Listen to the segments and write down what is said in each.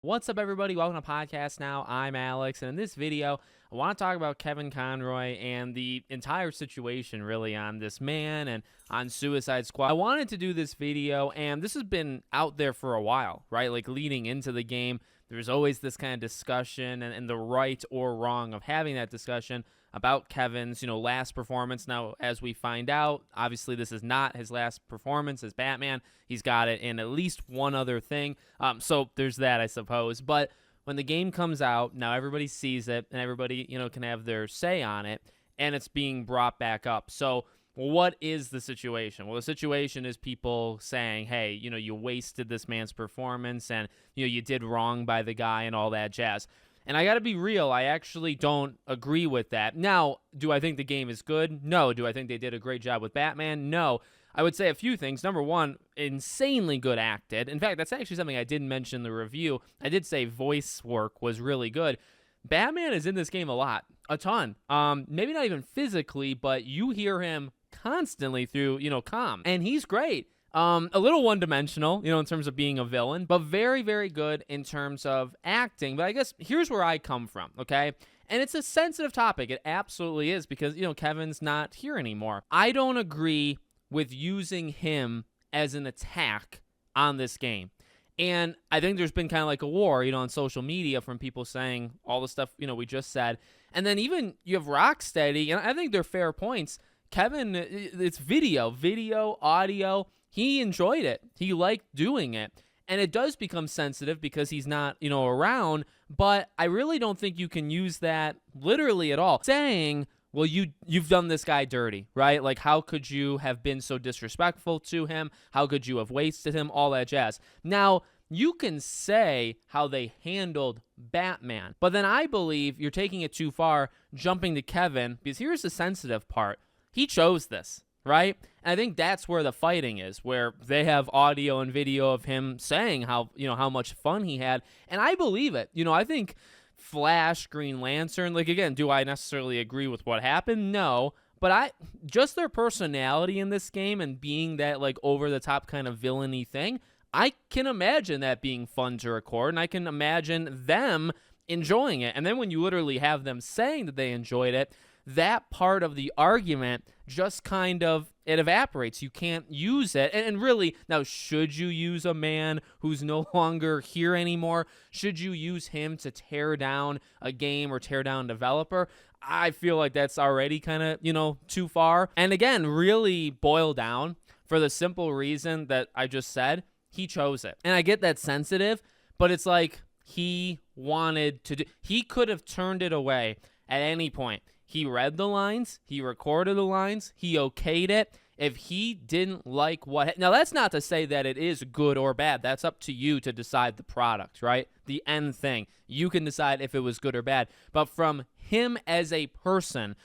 What's up, everybody? Welcome to Podcast Now. I'm Alex, and in this video, I want to talk about Kevin Conroy and the entire situation, really, on this man and on Suicide Squad. I wanted to do this video, and this has been out there for a while, right? Like, leading into the game, there's always this kind of discussion and the right or wrong of having that discussion about Kevin's, last performance. Now, as we find out, obviously this is not his last performance as Batman. He's got it in at least one other thing. So there's that, I suppose. But when the game comes out, now everybody sees it and everybody, can have their say on it, and it's being brought back up. So what is the situation? Well, the situation is people saying, hey, you wasted this man's performance and, you did wrong by the guy and all that jazz. And I got to be real, I actually don't agree with that. Now, do I think the game is good? No. Do I think they did a great job with Batman? No. I would say a few things. Number one, insanely good acted. In fact, that's actually something I didn't mention in the review. I did say voice work was really good. Batman is in this game a lot, a ton. Maybe not even physically, but you hear him constantly through, comm. And he's great. A little one-dimensional, in terms of being a villain, but very, very good in terms of acting. But I guess here's where I come from, okay? And it's a sensitive topic. It absolutely is because, Kevin's not here anymore. I don't agree with using him as an attack on this game. And I think there's been kind of like a war, on social media from people saying all the stuff, we just said. And then even you have Rocksteady, and I think they're fair points. Kevin, it's video, audio. He enjoyed it. He liked doing it. And it does become sensitive because he's not, around. But I really don't think you can use that literally at all. Saying, well, you've done this guy dirty, right? Like, how could you have been so disrespectful to him? How could you have wasted him? All that jazz. Now, you can say how they handled Batman. But then I believe you're taking it too far, jumping to Kevin, because here's the sensitive part. He chose this. Right? And I think that's where the fighting is, where they have audio and video of him saying how much fun he had. And I believe it. I think Flash, Green Lantern, like, again, do I necessarily agree with what happened? No. But just their personality in this game and being that, like, over-the-top kind of villainy thing, I can imagine that being fun to record, and I can imagine them enjoying it. And then when you literally have them saying that they enjoyed it, that part of the argument just kind of, it evaporates. You can't use it. And really, now, should you use a man who's no longer here anymore? Should you use him to tear down a game or tear down a developer? I feel like that's already kind of, too far. And again, really boil down for the simple reason that I just said, he chose it. And I get that sensitive, but it's like he wanted to do, he could have turned it away at any point. He read the lines, he recorded the lines, he okayed it. If he didn't like now that's not to say that it is good or bad. That's up to you to decide the product, right? The end thing. You can decide if it was good or bad. But from him as a person,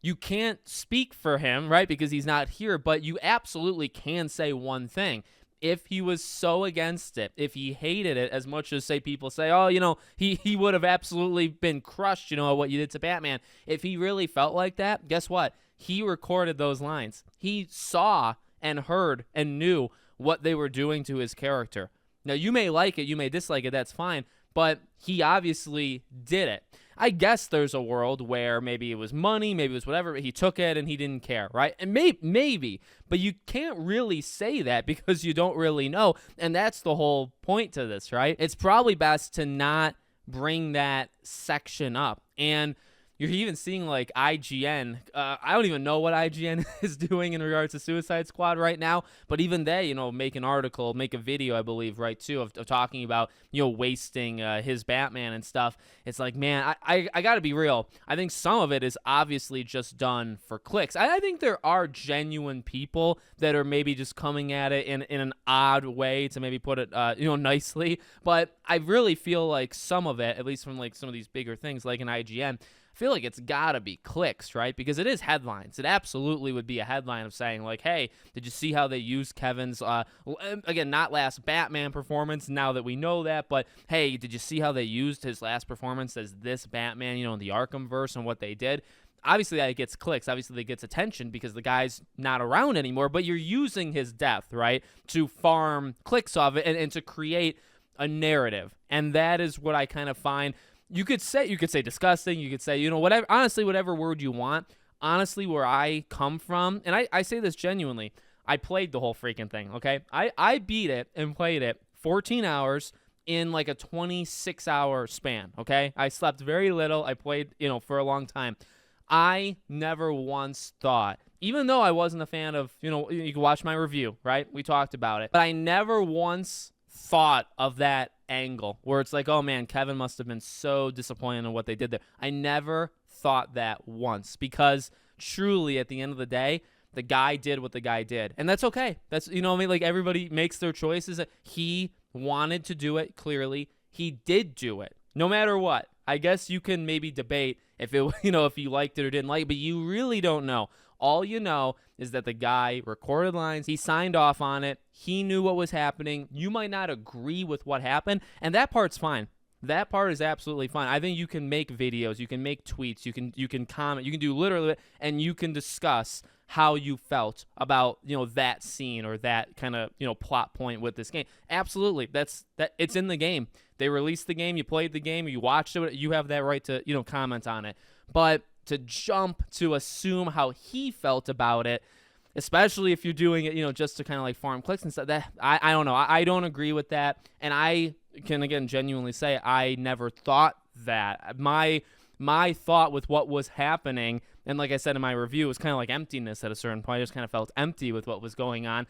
you can't speak for him, right? Because he's not here, but you absolutely can say one thing. If he was so against it, if he hated it as much as, say, people say, oh, he would have absolutely been crushed, at what you did to Batman. If he really felt like that, guess what? He recorded those lines. He saw and heard and knew what they were doing to his character. Now, you may like it, you may dislike it, that's fine, but he obviously did it. I guess there's a world where maybe it was money, maybe it was whatever, but he took it and he didn't care, right? And maybe, but you can't really say that because you don't really know, and that's the whole point to this, right? It's probably best to not bring that section up. And you're even seeing, like, IGN. I don't even know what IGN is doing in regards to Suicide Squad right now, but even they, make an article, make a video, I believe, right, too, of talking about, wasting his Batman and stuff. It's like, man, I got to be real. I think some of it is obviously just done for clicks. I think there are genuine people that are maybe just coming at it in an odd way, to maybe put it, nicely, but I really feel like some of it, at least from, like, some of these bigger things, like an IGN, I feel like it's got to be clicks, right? Because it is headlines. It absolutely would be a headline of saying, like, hey, did you see how they used Kevin's, again, not last Batman performance, now that we know that, but, hey, did you see how they used his last performance as this Batman, in the Arkhamverse and what they did? Obviously, that gets clicks. Obviously, that gets attention because the guy's not around anymore, but you're using his death, right, to farm clicks off it and to create a narrative, and that is what I kind of find. You could say disgusting, you could say, you know, whatever, honestly, whatever word you want. Honestly, where I come from, and I say this genuinely, I played the whole freaking thing, okay? I beat it and played it 14 hours in like a 26-hour span, okay? I slept very little. I played, you know, for a long time. I never once thought, even though I wasn't a fan of, you know, you can watch my review, right? We talked about it. But I never once thought of that angle where it's like, oh man, Kevin must have been so disappointed in what they did there. I never thought that once, because truly at the end of the day, the guy did what the guy did. And that's okay. That's, you know what I mean? Like, everybody makes their choices. He wanted to do it, clearly. He did do it, no matter what. I guess you can maybe debate if it, you know, if you liked it or didn't like it, but you really don't know. All you know is that the guy recorded lines. He signed off on it. He knew what was happening. You might not agree with what happened, and that part's fine. That part is absolutely fine. I think you can make videos, you can make tweets, you can comment, you can do literally, and you can discuss how you felt about, you know, that scene or that kind of, you know, plot point with this game. Absolutely. It's in the game. They released the game, you played the game, you watched it, you have that right to, you know, comment on it. But to jump to assume how he felt about it, especially if you're doing it, you know, just to kind of like farm clicks and stuff, that I don't know. I don't agree with that. And I can, again, genuinely say I never thought that. My thought with what was happening, and like I said in my review, it was kind of like emptiness at a certain point. I just kind of felt empty with what was going on.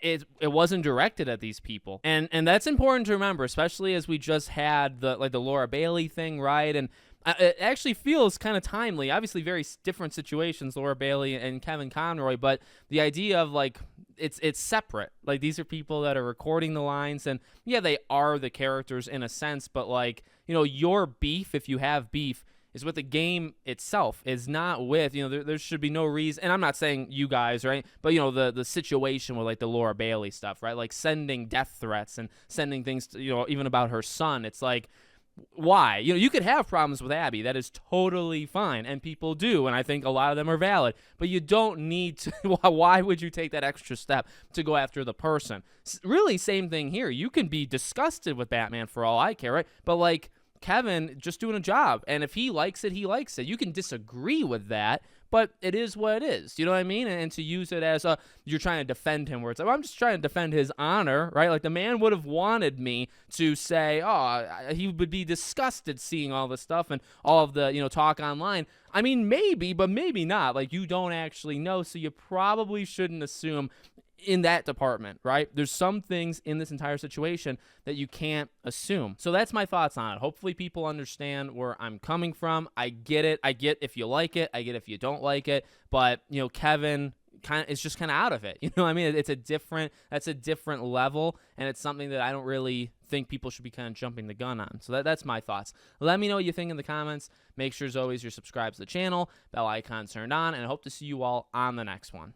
It wasn't directed at these people. And that's important to remember, especially as we just had the Laura Bailey thing, right? And it actually feels kind of timely. Obviously, very different situations, Laura Bailey and Kevin Conroy, but the idea of like it's separate. Like, these are people that are recording the lines, and yeah, they are the characters in a sense, but like, you know, your beef, if you have beef, is with the game itself, is not with, you know, there should be no reason, and I'm not saying you guys, right, but, you know, the situation with like the Laura Bailey stuff, right, like sending death threats and sending things to, you know, even about her son, it's like, why? You know, you could have problems with Abby. That is totally fine, and people do, and I think a lot of them are valid. But you don't need to. Why would you take that extra step to go after the person? Really, same thing here. You can be disgusted with Batman for all I care, right? But like, Kevin just doing a job, and if he likes it, he likes it. You can disagree with that, but it is what it is. You know what I mean? And to use it as you're trying to defend him, where it's like, well, I'm just trying to defend his honor, right? Like, the man would have wanted me to say, oh, he would be disgusted seeing all this stuff and all of the, you know, talk online. I mean, maybe, but maybe not. Like, you don't actually know, so you probably shouldn't assume in that department, right? There's some things in this entire situation that you can't assume. So that's my thoughts on it. Hopefully people understand where I'm coming from. I get it. I get if you like it. I get if you don't like it. But, you know, Kevin is just kind of out of it. You know what I mean? That's a different level, and it's something that I don't really think people should be kind of jumping the gun on. So that's my thoughts. Let me know what you think in the comments. Make sure, as always, you're subscribed to the channel, bell icon turned on, and I hope to see you all on the next one.